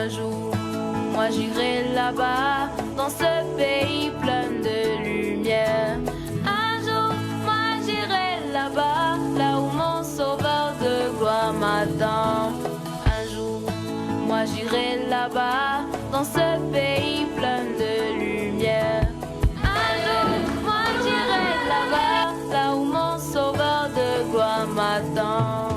Un jour, moi j'irai là-bas, dans ce pays plein de lumière. Un jour, moi j'irai là-bas, là où mon sauveur de gloire m'attend. Un jour, moi j'irai là-bas, dans ce pays plein de lumière. Un jour, moi j'irai là-bas, là où mon sauveur de gloire m'attend.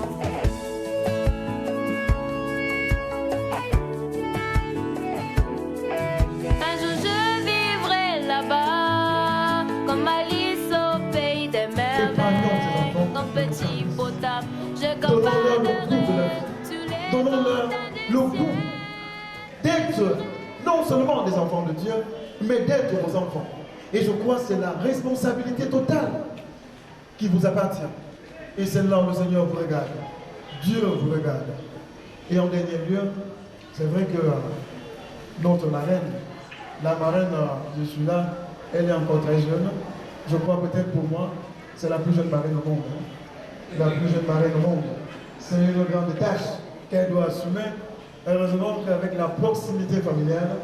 Un jour je vivrai là-bas, comme Alice au pays des merveilles. Comme petit potable, je campanerai sur les Donnons-leur le goût d'être non seulement des enfants de Dieu, mais d'être vos enfants. Et je crois que c'est la responsabilité totale qui vous appartient. Et c'est là où le Seigneur vous regarde. Dieu vous regarde. Et en dernier lieu, c'est vrai que notre marraine, la marraine, je suis là, elle est encore très jeune. Je crois peut-être pour moi, c'est la plus jeune marraine au monde. La plus jeune marraine au monde. C'est une grande tâche qu'elle doit assumer. Heureusement qu'avec la proximité familiale,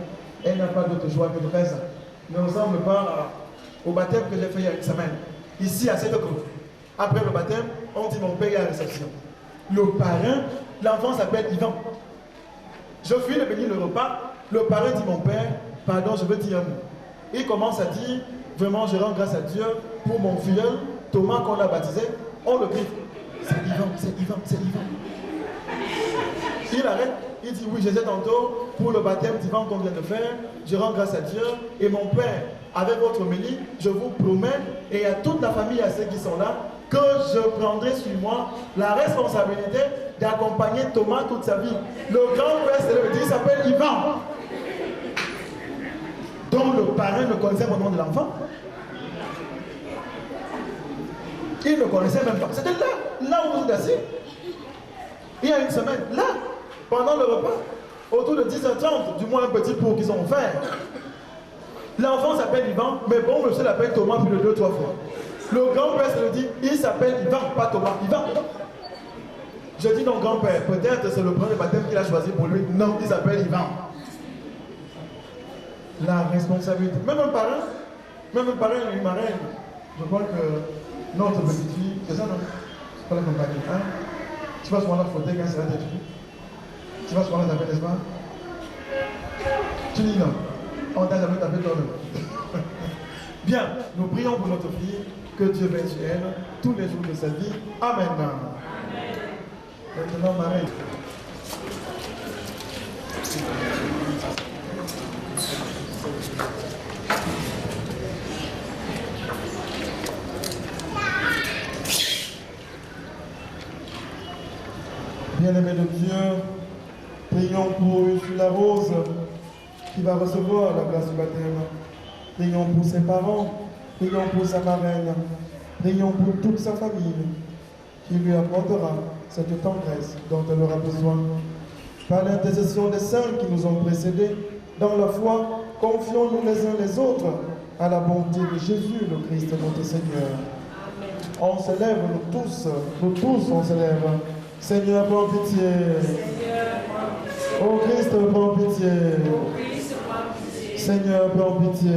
elle n'a pas d'autre choix que de faire ça. Ne ressemble pas au baptême que j'ai fait il y a une semaine. Ici, à cette groupe. Après le baptême, on dit mon père est à la réception. Le parrain, l'enfant s'appelle Yvan. Je finis de bénir le repas. Le parrain dit mon père, pardon, je veux dire un mot. Il commence à dire, vraiment, je rends grâce à Dieu pour mon filleul, Thomas, qu'on a baptisé. On le griffe. C'est Yvan, c'est Yvan, c'est Yvan. Il arrête, il dit oui, je sais tantôt, pour le baptême d'Yvan qu'on vient de faire, je rends grâce à Dieu. Et mon père, avec votre homélie, je vous promets, et à toute la famille, à ceux qui sont là, que je prendrai sur moi la responsabilité d'accompagner Thomas toute sa vie. Le grand-père, c'est le dit, il s'appelle Yvan. Donc le parrain ne connaissait pas le nom de l'enfant. Il ne connaissait même pas. C'était là où vous êtes assis. Il y a une semaine, là, pendant le repas, autour de 10h30, du moins un petit pot qu'ils ont fait. L'enfant s'appelle Yvan, mais bon, monsieur l'appelle Thomas plus de 2-3 fois. Le grand-père se le dit, il s'appelle Yvan, pas Thomas, Yvan. Je dis non, grand-père, peut-être c'est le premier baptême qu'il a choisi pour lui. Non, il s'appelle Yvan. La responsabilité. Même un parrain, une marraine. Je crois que notre petite fille, c'est ça, non? C'est pas la compagnie, hein? Tu vas souvent la faute quand c'est la tête. Tu vas souvent la taper, n'est-ce pas? Tu dis non. On t'a jamais tapé toi-même. Bien, nous prions pour notre fille, que Dieu veille sur elle tous les jours de sa vie. Amen. Maintenant, Marie. Bien-aimé de Dieu, prions pour Ursula Rose qui va recevoir la grâce du baptême. Prions pour ses parents, prions pour sa marraine, prions pour toute sa famille qui lui apportera cette tendresse dont elle aura besoin. Par l'intercession des saints qui nous ont précédés, dans la foi, confions-nous les uns les autres à la bonté de Jésus, le Christ, notre Seigneur. On se lève, nous tous, on se lève. Seigneur, prends pitié. Ô Christ, prends pitié. Seigneur, prends pitié.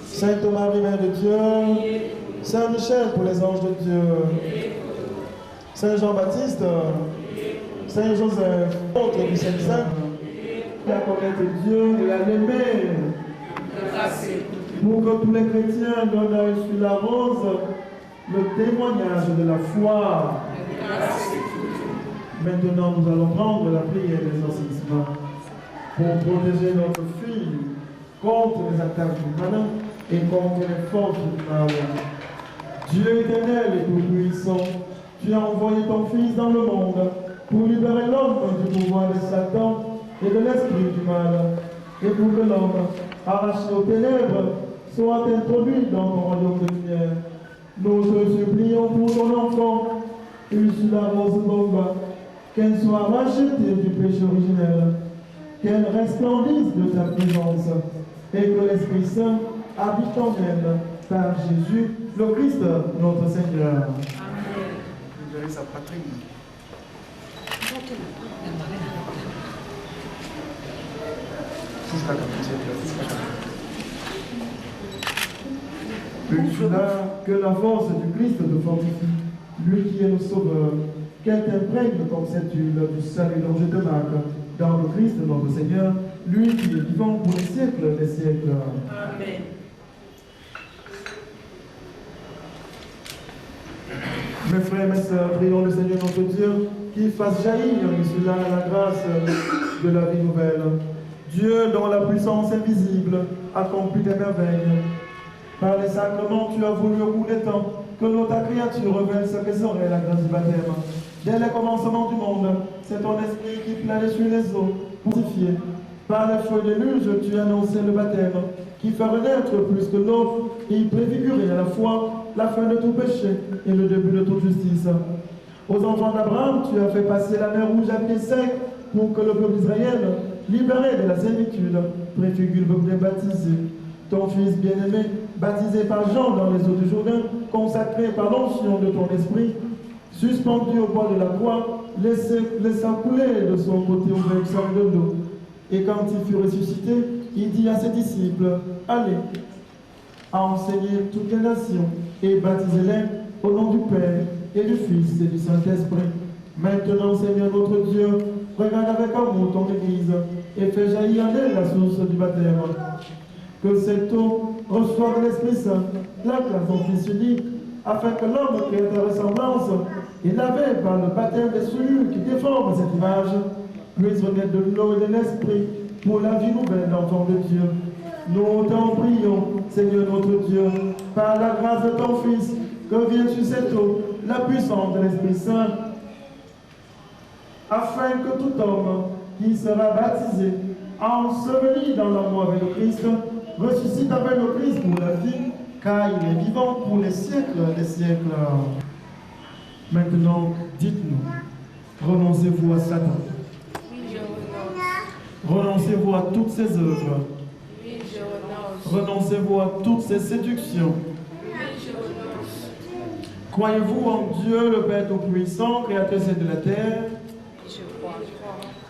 Sainte Marie, Mère de Dieu. Saint Michel pour les anges de Dieu. Saint Jean-Baptiste. Saint Joseph, autre du Saint-Saint, qui a connaître Dieu et à l'aimer. Pour que tous les chrétiens donnent à Ursula Rose le témoignage de la foi. Maintenant, nous allons prendre la prière d'exorcisme pour protéger notre fille contre les attaques du malin et contre les forces du mal. Dieu éternel et tout-puissant, tu as envoyé ton Fils dans le monde pour libérer l'homme du pouvoir de Satan et de l'esprit du mal, et pour que l'homme, arraché aux ténèbres, soit introduit dans ton royaume de lumière. Nous te supplions pour ton enfant, Ursula Rose Bomba, qu'elle soit rachetée du péché originel, qu'elle resplendisse de ta présence, et que l'Esprit Saint habite en elle par Jésus, le Christ, notre Seigneur. Amen. Libérer sa patrie. Puis là, que la force du Christ te fortifie, lui qui est le Sauveur, qu'elle t'imprègne comme cette huile du salut dont je te marque, dans le Christ notre Seigneur, lui qui est vivant pour les siècles des siècles. Amen. Mes frères et mes sœurs, prions le Seigneur notre Dieu qui fasse jaillir ici là la grâce de la vie nouvelle. Dieu dont la puissance invisible accomplit des merveilles. Par les sacrements, tu as voulu au cours des temps que l'eau ta créature révèle ce que serait la grâce du baptême. Dès les commencements du monde, c'est ton esprit qui planait sur les eaux, purifié. Par les feux de luge, tu annonçais le baptême, qui fait renaître plus que l'eau, et y préfigurait à la fois la fin de tout péché et le début de toute justice. Aux enfants d'Abraham, tu as fait passer la mer rouge à pied sec pour que le peuple israélien, libéré de la servitude, préfigure le peuple baptisé. Ton fils bien-aimé, baptisé par Jean dans les eaux du Jourdain, consacré par l'onction de ton esprit, suspendu au bois de la croix, laissa couler de son côté au sang de l'eau. Et quand il fut ressuscité, il dit à ses disciples, allez, enseigner toutes les nations et baptisez-les au nom du Père et du Fils et du Saint-Esprit. Maintenant, Seigneur notre Dieu, regarde avec amour ton Église et fais jaillir en elle la source du baptême. Que cette eau reçoive l'Esprit Saint, la grâce dont Fils unique, afin que l'homme qui est à ressemblance et lavé par le baptême des souillures qui déforment cette image, puisse renaître de l'eau et de l'Esprit pour la vie nouvelle d'enfant de Dieu. Nous t'en prions, Seigneur notre Dieu, par la grâce de ton Fils, que vienne sur cette eau la puissance de l'Esprit Saint, afin que tout homme qui sera baptisé, enseveli dans l'amour avec le Christ, ressuscite avec le Christ pour la vie, car il est vivant pour les siècles des siècles. Maintenant, dites-nous, renoncez-vous à Satan? Oui, je renonce. Renoncez-vous à toutes ses œuvres? Oui, je renonce. Renoncez-vous à toutes ses séductions? Oui, je renonce. Croyez-vous en Dieu, le Père Tout-Puissant, Créateur de la terre? Je crois.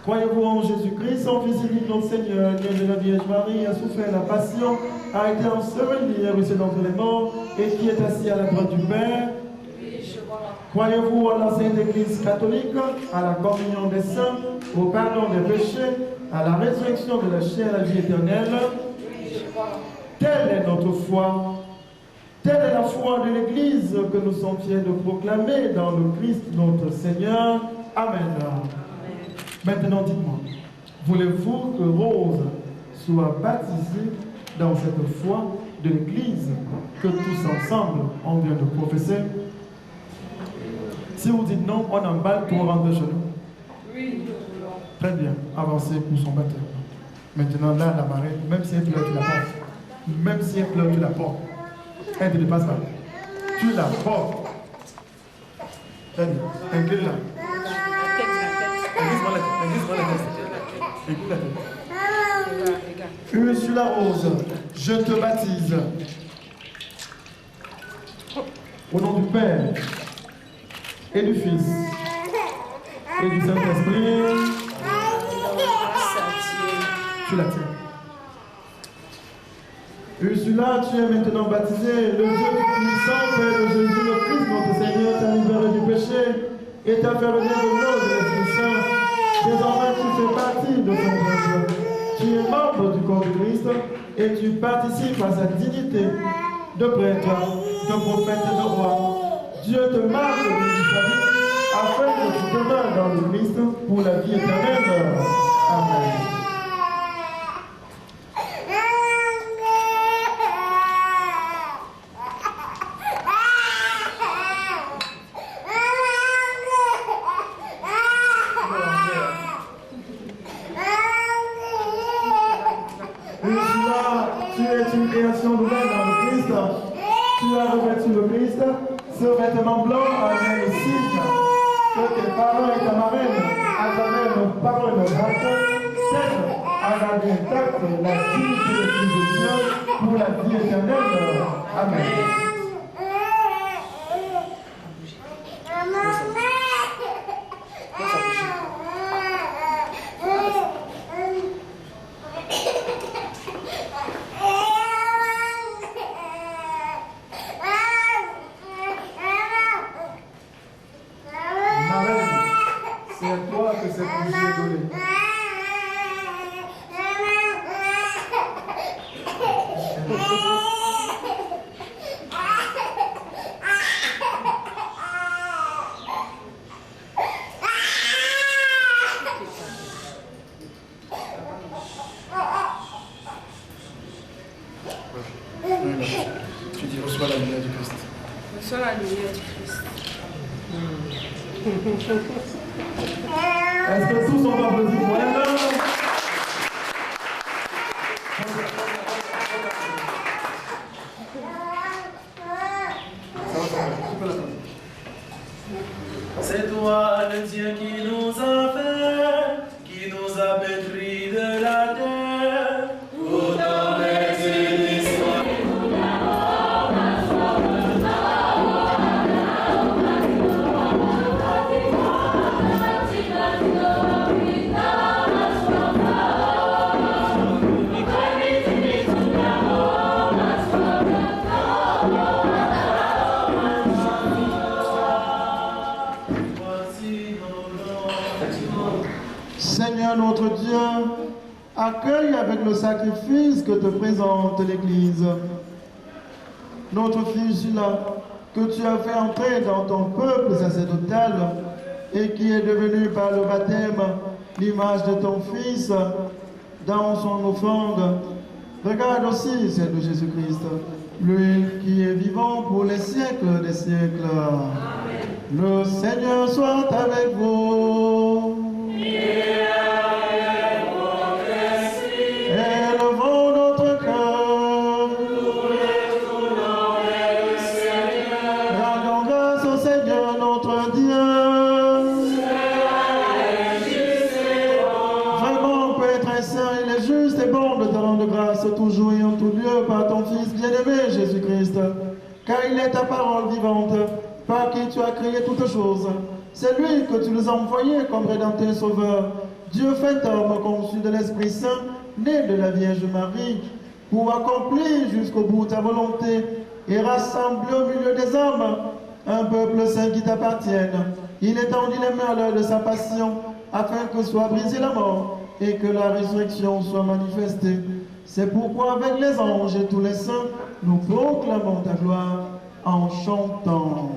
Croyez-vous en Jésus-Christ, son Fils unique, notre Seigneur, qui est de la Vierge Marie, a souffert la passion, a été enseveli, a reçu d'entre les morts, et qui est assis à la droite du Père? Oui, je crois. Croyez-vous en la Sainte Église catholique, à la communion des saints, au pardon des péchés, à la résurrection de la chair à la vie éternelle? Oui, je crois. Telle est notre foi. Telle est la foi de l'Église que nous sommes fiers de proclamer dans le Christ notre Seigneur. Amen. Maintenant, dites-moi, voulez-vous que Rose soit baptisée dans cette foi de l'Église que tous ensemble on vient de professer? Si vous dites non, on emballe pour rentrer chez nous. Oui, Très bien, avancez pour son baptême. Maintenant, là, la marraine, même si elle pleure, tu la portes. Même si elle pleure, tu la portes. Elle ne te dépasse pas. Tu la portes. Très bien, incline-la. Ursula Rose, je te baptise. Au nom du Père et du Fils et du Saint-Esprit, tu la tiens. Ursula, tu es maintenant baptisée. Le Dieu tout-puissant, Père de Jésus le Christ, notre Seigneur, t'a libéré du péché et t'a fait venir de l'eau de l'Esprit Saint. Désormais, tu fais partie de son peuple. Tu es membre du corps du Christ et tu participes à sa dignité de prêtre, de prophète et de roi. Dieu te marque du salut afin que tu demeures dans le Christ pour la vie éternelle. Amen. Une création nouvelle dans le Christ. Tu as revêtu le Christ. Ce vêtement blanc avait le signe que tes parents et ta marraine avaient nos paroles d'acte, à garder intacte la dignité de Christ de Dieu pour la vie éternelle. Amen. Reçois la lumière du Christ. Reçois la lumière du Christ. Est-ce que tous ont applaudi pour elle? C'est toi le Dieu qui nous a fait, qui nous a pétris de la terre. Pour ton merci l'histoire. Seigneur notre Dieu, accueille avec le sacrifice que te présente l'Église notre fils là, que tu as fait entrer dans ton peuple sacerdotal et qui est devenu par le baptême l'image de ton Fils dans son offrande. Regarde aussi celle de Jésus-Christ, lui qui est vivant pour les siècles des siècles. Amen. Le Seigneur soit avec vous. Élevons notre cœur. Rendons grâce au Seigneur notre Dieu. Vraiment, Père très saint, il est juste et bon de te rendre grâce toujours et en tout lieu par ton Fils bien-aimé Jésus-Christ, car il est ta parole vivante, par qui tu as créé toutes choses. C'est lui que tu nous as envoyé comme rédempteur sauveur, Dieu fait homme conçu de l'Esprit Saint, né de la Vierge Marie, pour accomplir jusqu'au bout ta volonté et rassembler au milieu des hommes un peuple saint qui t'appartienne. Il étendit les mains à l'heure de sa passion, afin que soit brisée la mort et que la résurrection soit manifestée. C'est pourquoi avec les anges et tous les saints, nous proclamons ta gloire en chantant.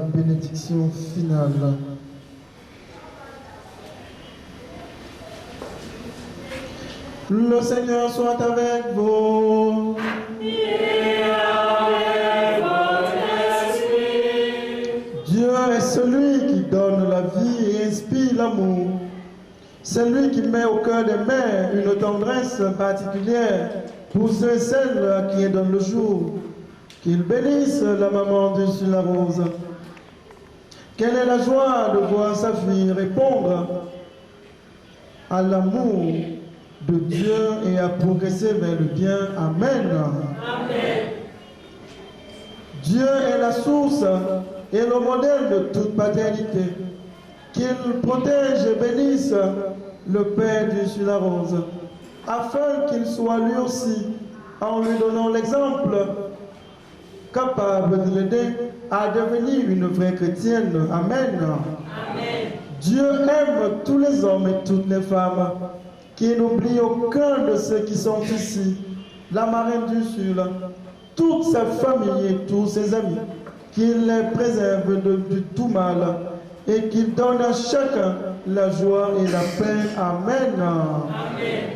la bénédiction finale. Le Seigneur soit avec vous. Et avec votre esprit. Dieu est celui qui donne la vie et inspire l'amour. C'est lui qui met au cœur des mères une tendresse particulière pour ceux et celles qui donnent le jour. Qu'il bénisse la maman de sur la rose. Quelle est la joie de voir sa fille répondre à l'amour de Dieu et à progresser vers le bien. Amen. Amen. Dieu est la source et le modèle de toute paternité. Qu'il protège et bénisse le Père Dieu sur la rose, afin qu'il soit lui aussi, en lui donnant l'exemple, capable de l'aider à devenir une vraie chrétienne. Amen. Amen. Dieu aime tous les hommes et toutes les femmes, qui n'oublie aucun de ceux qui sont ici, la marraine du Sud, toute sa famille et tous ses amis, qu'il les préserve du tout mal et qu'il donne à chacun la joie et la paix. Amen. Amen.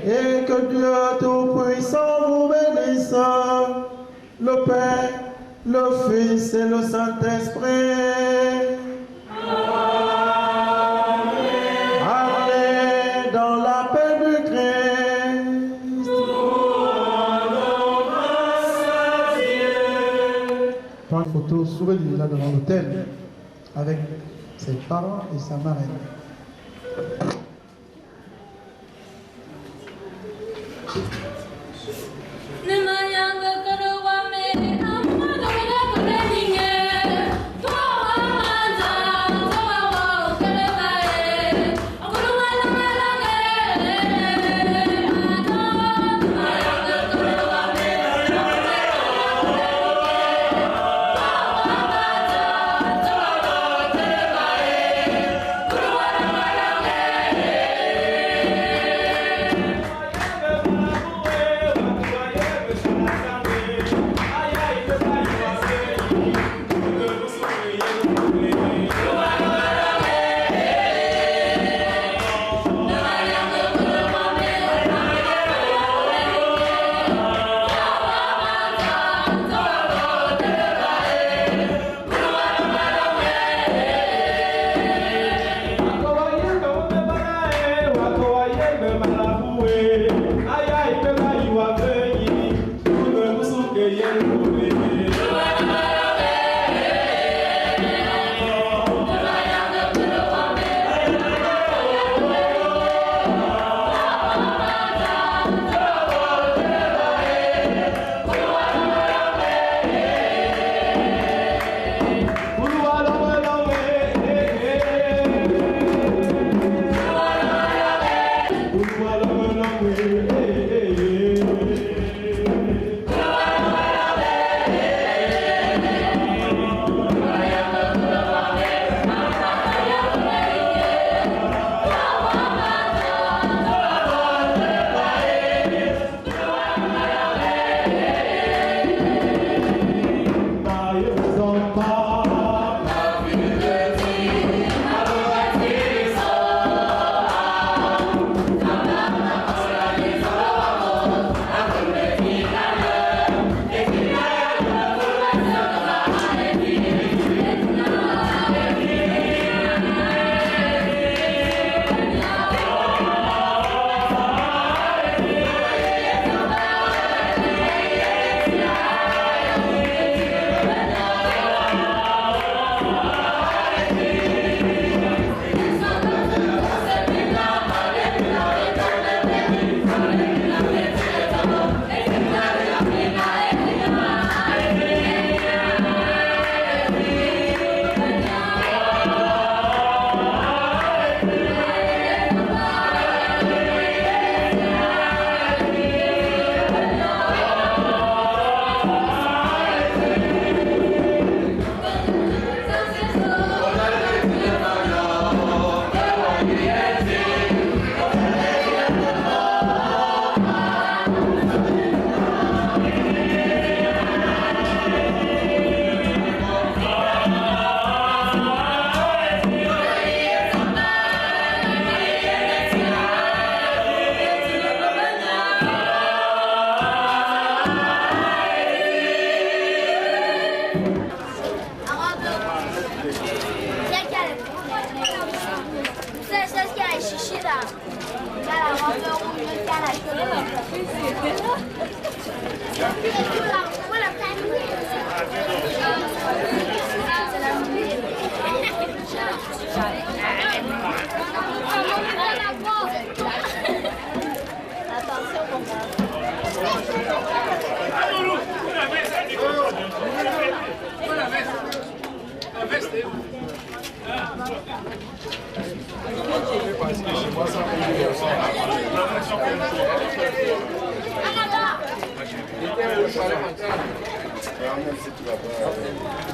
Et que Dieu Tout-Puissant vous bénisse, le Père, le Fils et le Saint-Esprit. Allez dans la paix du Christ. Prends une photo souvenir là devant l'autel avec ses parents et sa marraine. Yeah.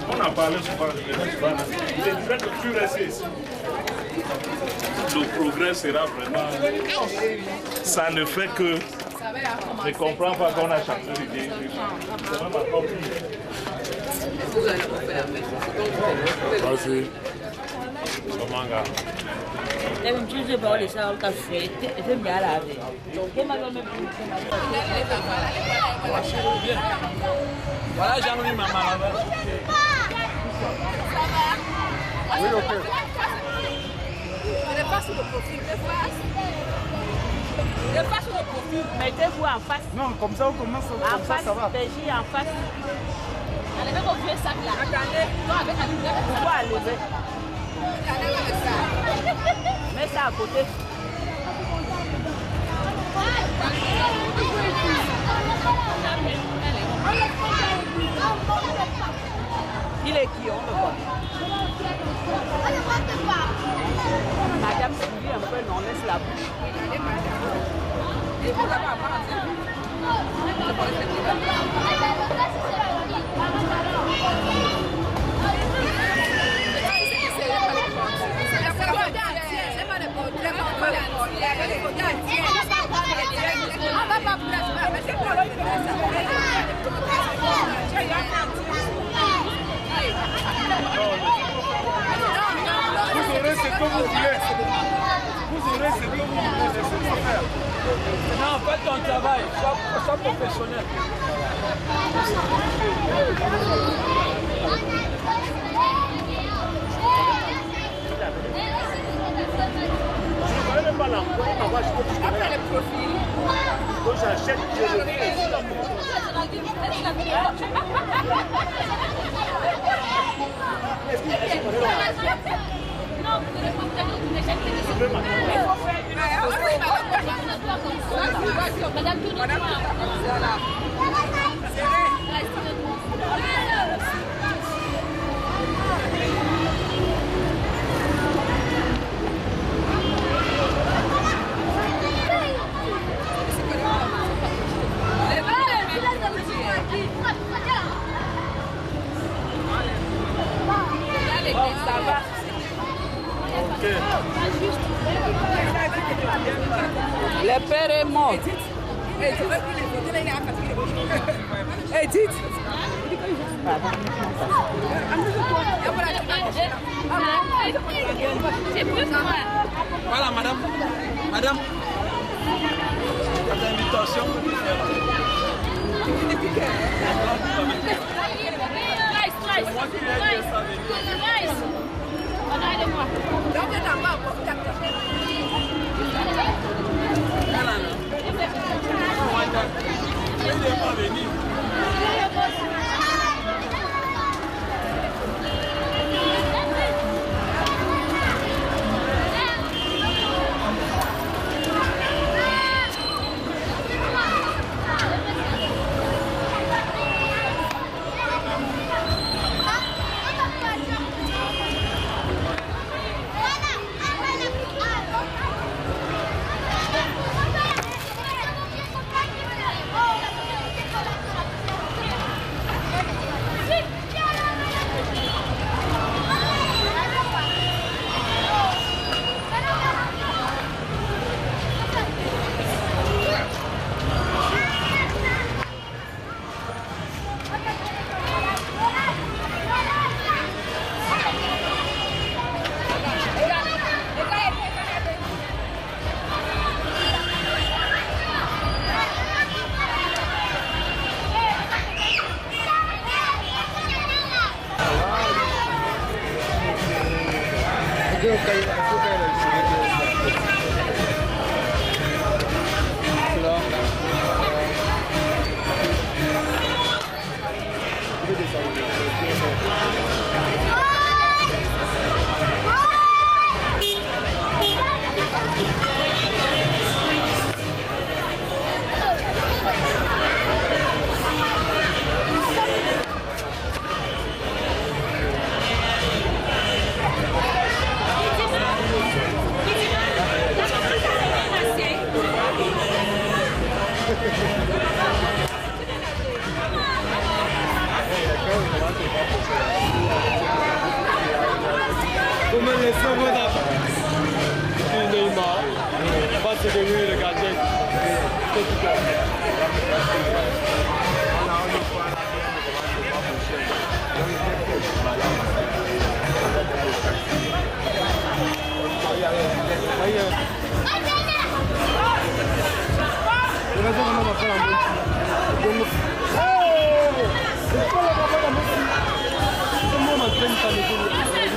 On a parlé souvent de l'Espagne. Il est vrai que tu restes ici. Le progrès sera vraiment... Ça ne fait que... Je ne comprends pas qu'on a changé d'idée. C'est même encore pire. Vas-y. Comment gars? Voilà, Jean-Louis, maman. Oui, ok. Ne pas sur le profil, ne pas sur le profil. Mettez-vous en face. Non, comme ça on commence, En face, ça va. PJ en face. Enlevez vos vieux sacs là. Attendez. Non, avec la lumière. Pourquoi enlever? Enlevez avec ça. Mets ça à côté. Il est qui? On le voit. Madame, suivez un peu, non, laisse la bouche. Vous aurez ce que vous voulez. Vous aurez ce que vous voulez. C'est ce qu'il faut faire. Non, fais ton travail. Sois professionnel. Je ne connais même pas l'emploi. Après le profil. Donc j'achète. Non, vous devez pas Madame, tout le Ça va. Ok. Le père est mort. Edith. C'est plus moi. Voilà, madame. Madame. Votre invitation. Regardez-moi. Il n'est pas venu.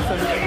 Thank you.